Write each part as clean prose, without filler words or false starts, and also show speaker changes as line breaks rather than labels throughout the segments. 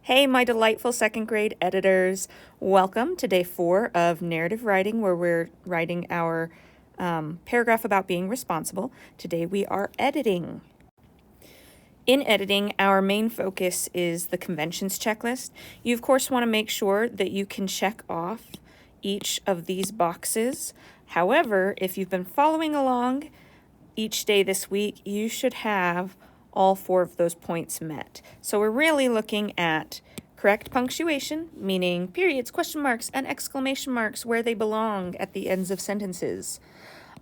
Hey, my delightful second grade editors. Welcome to day 4 of narrative writing, where we're writing our paragraph about being responsible. Today we are editing. In editing, our main focus is the conventions checklist. You, of course, want to make sure that you can check off each of these boxes. However, if you've been following along each day this week, you should have all 4 of those points met. So we're really looking at correct punctuation, meaning periods, question marks, and exclamation marks where they belong at the ends of sentences.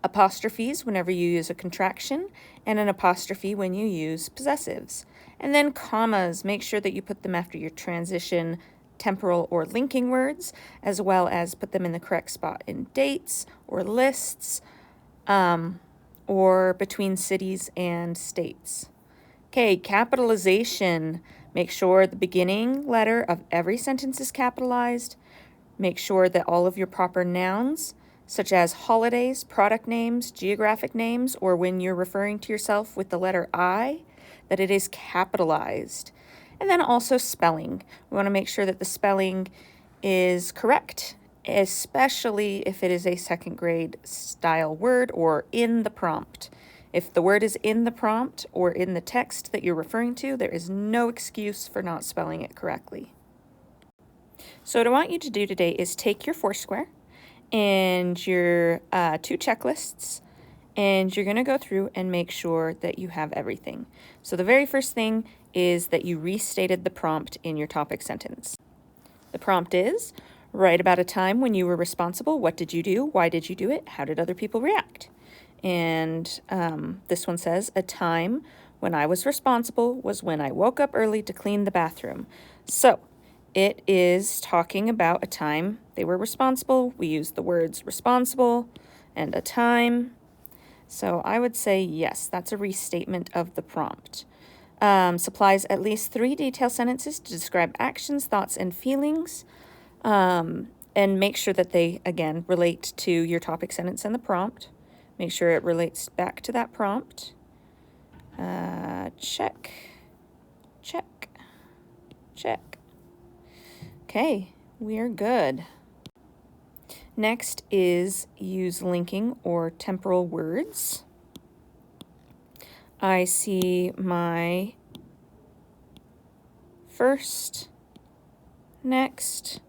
Apostrophes whenever you use a contraction, and an apostrophe when you use possessives. And then commas, make sure that you put them after your transition, temporal, or linking words, as well as put them in the correct spot in dates or lists, or between cities and states. Okay, capitalization. Make sure the beginning letter of every sentence is capitalized. Make sure that all of your proper nouns, such as holidays, product names, geographic names, or when you're referring to yourself with the letter I, that it is capitalized. And then also spelling. We want to make sure that the spelling is correct, especially if it is a second grade style word or in the prompt. If the word is in the prompt or in the text that you're referring to, there is no excuse for not spelling it correctly. So what I want you to do today is take your Foursquare and your 2 checklists, and you're going to go through and make sure that you have everything. So the very first thing is that you restated the prompt in your topic sentence. The prompt is, write about a time when you were responsible. What did you do? Why did you do it? How did other people react? And this one says, a time when I was responsible was when I woke up early to clean the bathroom. So it is talking about a time they were responsible. We use the words responsible and a time. So I would say yes, that's a restatement of the prompt. Supplies at least 3 detailed sentences to describe actions, thoughts, and feelings. And make sure that they, again, relate to your topic sentence and the prompt. Make sure it relates back to that prompt. Check, check, check. Okay, we're good. Next is use linking or temporal words. I see my first, next,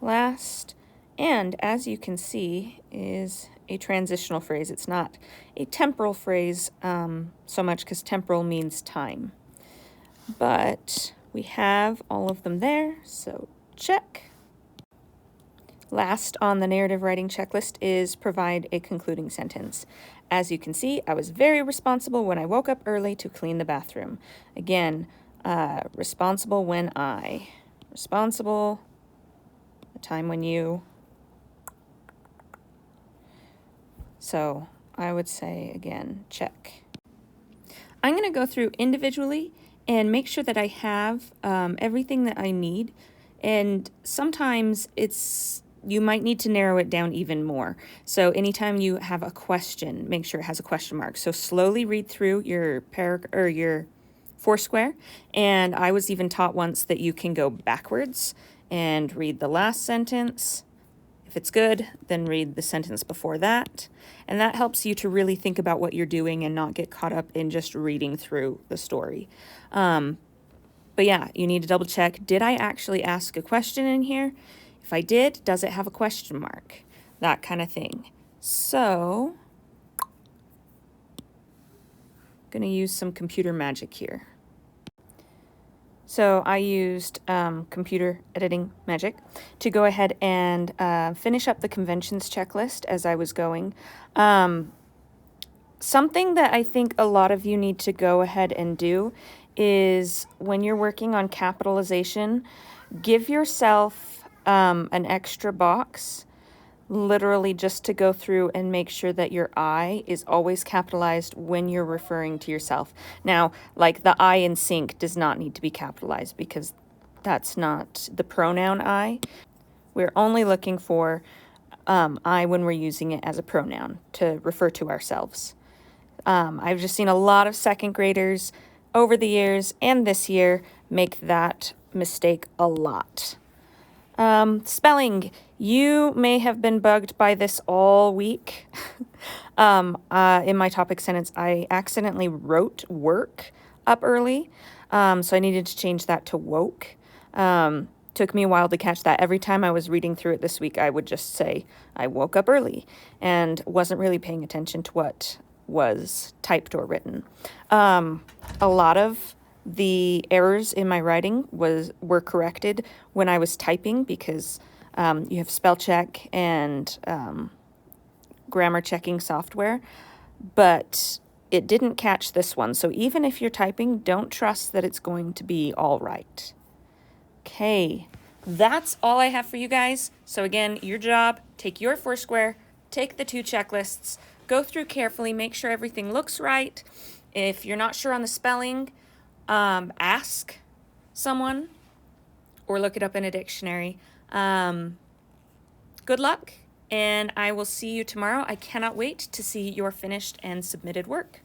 last, and as you can see is a transitional phrase. It's not a temporal phrase so much because temporal means time. But we have all of them there, so check. Last on the narrative writing checklist is provide a concluding sentence. As you can see, I was very responsible when I woke up early to clean the bathroom. Again, responsible when I. Responsible, the time when you. So I would say, again, check. I'm going to go through individually and make sure that I have everything that I need. And sometimes you might need to narrow it down even more. So anytime you have a question, make sure it has a question mark. So slowly read through your your Foursquare. And I was even taught once that you can go backwards and read the last sentence. If it's good, then read the sentence before that. And that helps you to really think about what you're doing and not get caught up in just reading through the story. But yeah, you need to double check. Did I actually ask a question in here? If I did, does it have a question mark? That kind of thing. So, I'm going to use some computer magic here. So I used computer editing magic to go ahead and finish up the conventions checklist as I was going. Something that I think a lot of you need to go ahead and do is when you're working on capitalization, give yourself an extra box, literally just to go through and make sure that your I is always capitalized when you're referring to yourself. Now, like the I in sync does not need to be capitalized because that's not the pronoun I. We're only looking for I when we're using it as a pronoun to refer to ourselves. I've just seen a lot of second graders over the years and this year make that mistake a lot. Spelling. You may have been bugged by this all week. In my topic sentence, I accidentally wrote work up early, so I needed to change that to woke. Took me a while to catch that. Every time I was reading through it this week, I would just say, I woke up early, and wasn't really paying attention to what was typed or written. A lot of the errors in my writing were corrected when I was typing, because you have spell check and grammar checking software, but it didn't catch this one. So even if you're typing, don't trust that it's going to be all right. Okay, that's all I have for you guys. So again, your job, take your Foursquare, take the 2 checklists, go through carefully, make sure everything looks right. If you're not sure on the spelling, ask someone or look it up in a dictionary. Good luck, and I will see you tomorrow. I cannot wait to see your finished and submitted work.